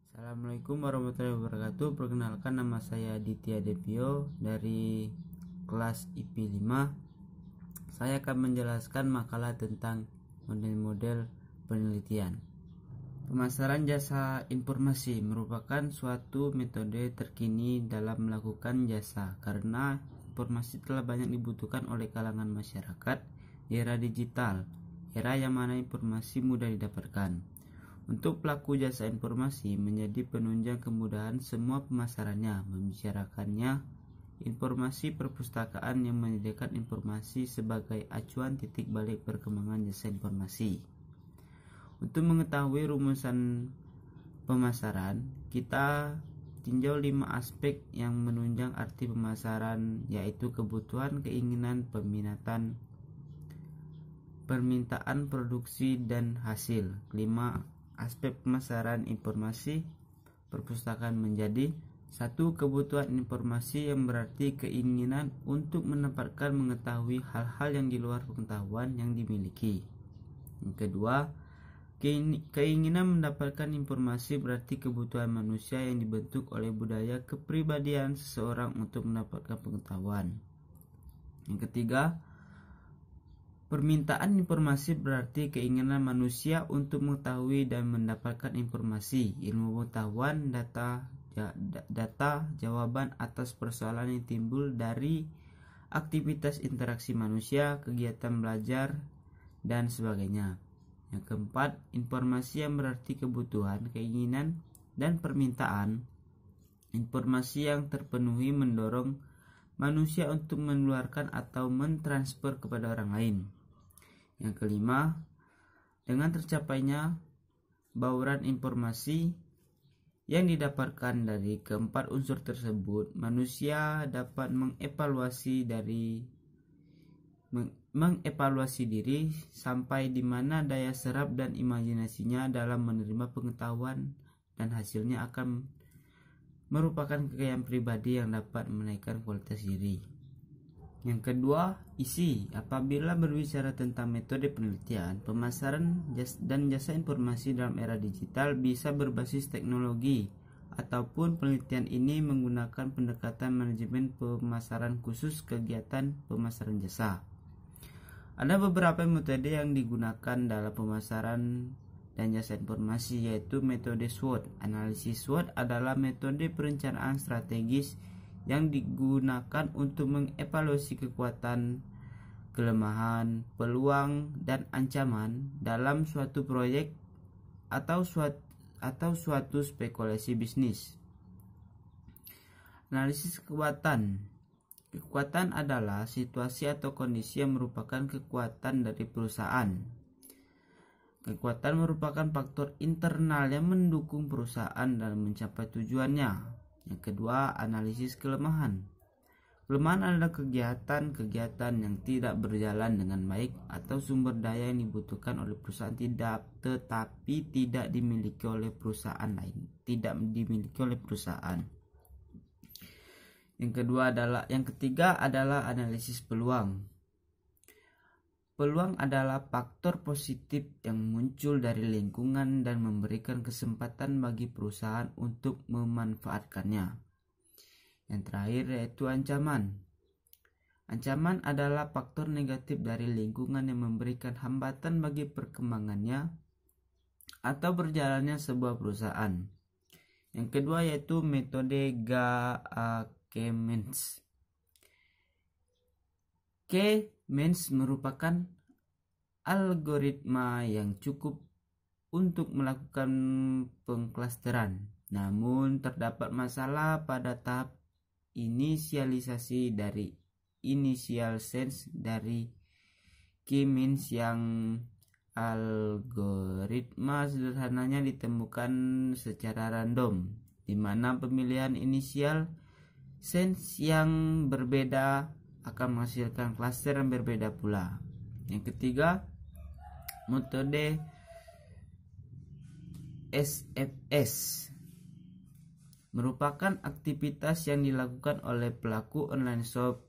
Assalamualaikum warahmatullahi wabarakatuh. Perkenalkan, nama saya Ditya Devio dari kelas IP 5. Saya akan menjelaskan makalah tentang model-model penelitian. Pemasaran jasa informasi merupakan suatu metode terkini dalam melakukan jasa karena informasi telah banyak dibutuhkan oleh kalangan masyarakat di era digital, era yang mana informasi mudah didapatkan. Untuk pelaku jasa informasi menjadi penunjang kemudahan semua pemasarannya, membicarakannya informasi perpustakaan yang menyediakan informasi sebagai acuan titik balik perkembangan jasa informasi. Untuk mengetahui rumusan pemasaran, kita tinjau 5 aspek yang menunjang arti pemasaran, yaitu kebutuhan, keinginan, peminatan, permintaan, produksi, dan hasil. 5 aspek pemasaran informasi perpustakaan menjadi: 1. Kebutuhan informasi, yang berarti keinginan untuk mendapatkan mengetahui hal-hal yang di luar pengetahuan yang dimiliki. Yang kedua, keinginan mendapatkan informasi, berarti kebutuhan manusia yang dibentuk oleh budaya kepribadian seseorang untuk mendapatkan pengetahuan. Yang ketiga, permintaan informasi, berarti keinginan manusia untuk mengetahui dan mendapatkan informasi, ilmu pengetahuan, data, jawaban atas persoalan yang timbul dari aktivitas interaksi manusia, kegiatan belajar, dan sebagainya. Yang keempat, informasi, yang berarti kebutuhan, keinginan, dan permintaan. Informasi yang terpenuhi mendorong manusia untuk mengeluarkan atau mentransfer kepada orang lain. Yang kelima, dengan tercapainya bauran informasi yang didapatkan dari keempat unsur tersebut, manusia dapat mengevaluasi diri sampai di mana daya serap dan imajinasinya dalam menerima pengetahuan, dan hasilnya akan merupakan kekayaan pribadi yang dapat menaikkan kualitas diri. Yang kedua, isi. Apabila berbicara tentang metode penelitian, pemasaran dan jasa informasi dalam era digital bisa berbasis teknologi, ataupun penelitian ini menggunakan pendekatan manajemen pemasaran khusus kegiatan pemasaran jasa. Ada beberapa metode yang digunakan dalam pemasaran dan jasa informasi, yaitu metode SWOT. Analisis SWOT adalah metode perencanaan strategis yang digunakan untuk mengevaluasi kekuatan, kelemahan, peluang, dan ancaman dalam suatu proyek atau suatu spekulasi bisnis. Analisis kekuatan. Kekuatan adalah situasi atau kondisi yang merupakan kekuatan dari perusahaan. Kekuatan merupakan faktor internal yang mendukung perusahaan dalam mencapai tujuannya. Yang kedua, analisis kelemahan. Kelemahan adalah kegiatan yang tidak berjalan dengan baik atau sumber daya yang dibutuhkan oleh perusahaan tetapi tidak dimiliki oleh perusahaan lain. Yang ketiga adalah analisis peluang. Peluang adalah faktor positif yang muncul dari lingkungan dan memberikan kesempatan bagi perusahaan untuk memanfaatkannya. Yang terakhir yaitu ancaman. Ancaman adalah faktor negatif dari lingkungan yang memberikan hambatan bagi perkembangannya atau berjalannya sebuah perusahaan. Yang kedua yaitu metode K-Means. K-Means merupakan algoritma yang cukup untuk melakukan pengklasteran. Namun terdapat masalah pada tahap inisialisasi dari initial sense dari K-Means, yang algoritma sederhananya ditemukan secara random, di mana pemilihan inisial sense yang berbeda akan menghasilkan klaster yang berbeda pula. Yang ketiga, metode SFS merupakan aktivitas yang dilakukan oleh pelaku online shop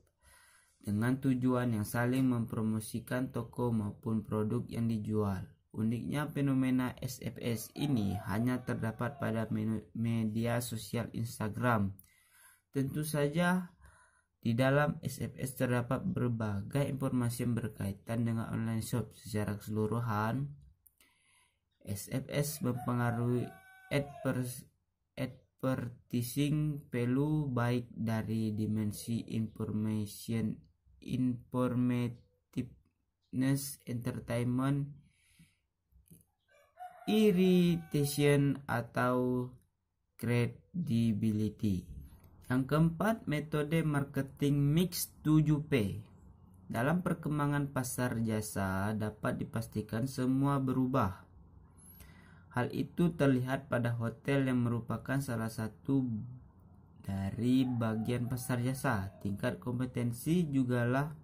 dengan tujuan yang saling mempromosikan toko maupun produk yang dijual. Uniknya fenomena SFS ini hanya terdapat pada media sosial Instagram. Tentu saja di dalam SFS terdapat berbagai informasi yang berkaitan dengan online shop. Secara keseluruhan, SFS mempengaruhi advertising value baik dari dimensi informativeness, entertainment, irritation, atau credibility. Yang keempat, metode marketing mix 7P. Dalam perkembangan pasar jasa dapat dipastikan semua berubah. Hal itu terlihat pada hotel yang merupakan salah satu dari bagian pasar jasa. Tingkat kompetensi jugalah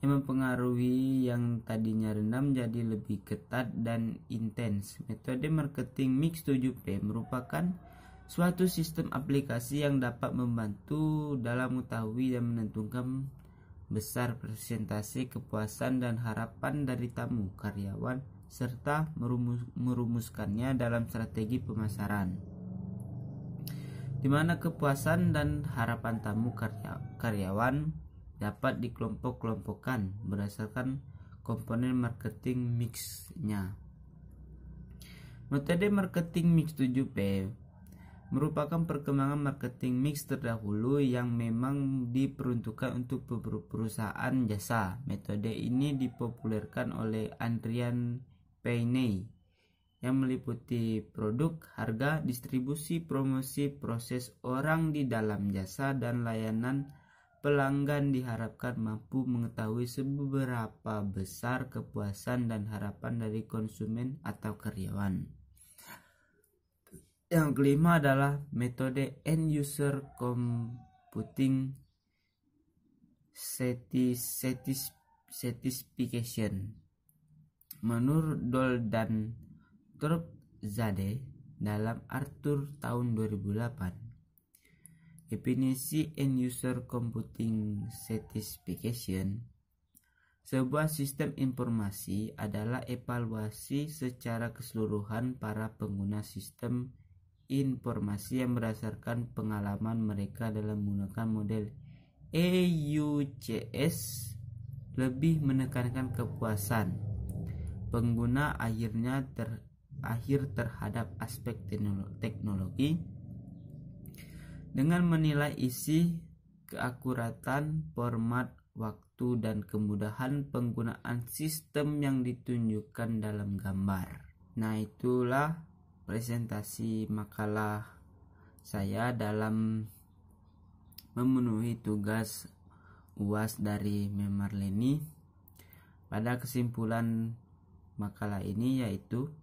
yang mempengaruhi yang tadinya rendah menjadi lebih ketat dan intens. Metode marketing mix 7P merupakan suatu sistem aplikasi yang dapat membantu dalam mengetahui dan menentukan besar presentasi kepuasan dan harapan dari tamu, karyawan, serta merumuskannya dalam strategi pemasaran, di mana kepuasan dan harapan tamu karyawan dapat dikelompok-kelompokkan berdasarkan komponen marketing mix-nya. Metode marketing mix 7P merupakan perkembangan marketing mix terdahulu yang memang diperuntukkan untuk perusahaan jasa. Metode ini dipopulerkan oleh Adrian Payne yang meliputi produk, harga, distribusi, promosi, proses orang di dalam jasa, dan layanan. Pelanggan diharapkan mampu mengetahui seberapa besar kepuasan dan harapan dari konsumen atau karyawan. Yang kelima adalah metode end user computing satisfaction. Menurut Doll dan Torpzadeh dalam Arthur tahun 2008, definisi end user computing satisfaction, sebuah sistem informasi, adalah evaluasi secara keseluruhan para pengguna sistem informasi yang berdasarkan pengalaman mereka dalam menggunakan model EUCS, lebih menekankan kepuasan pengguna akhir terhadap aspek teknologi dengan menilai isi, keakuratan, format, waktu, dan kemudahan penggunaan sistem yang ditunjukkan dalam gambar. Nah, itulah presentasi makalah saya dalam memenuhi tugas UAS dari Memarleni. Pada kesimpulan makalah ini yaitu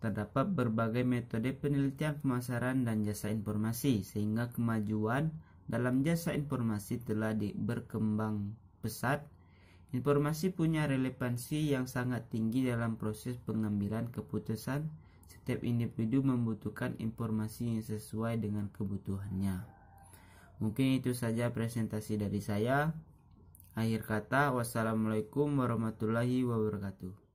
terdapat berbagai metode penelitian pemasaran dan jasa informasi, sehingga kemajuan dalam jasa informasi telah berkembang pesat. Informasi punya relevansi yang sangat tinggi dalam proses pengambilan keputusan. Setiap individu membutuhkan informasi yang sesuai dengan kebutuhannya. Mungkin itu saja presentasi dari saya. Akhir kata, wassalamualaikum warahmatullahi wabarakatuh.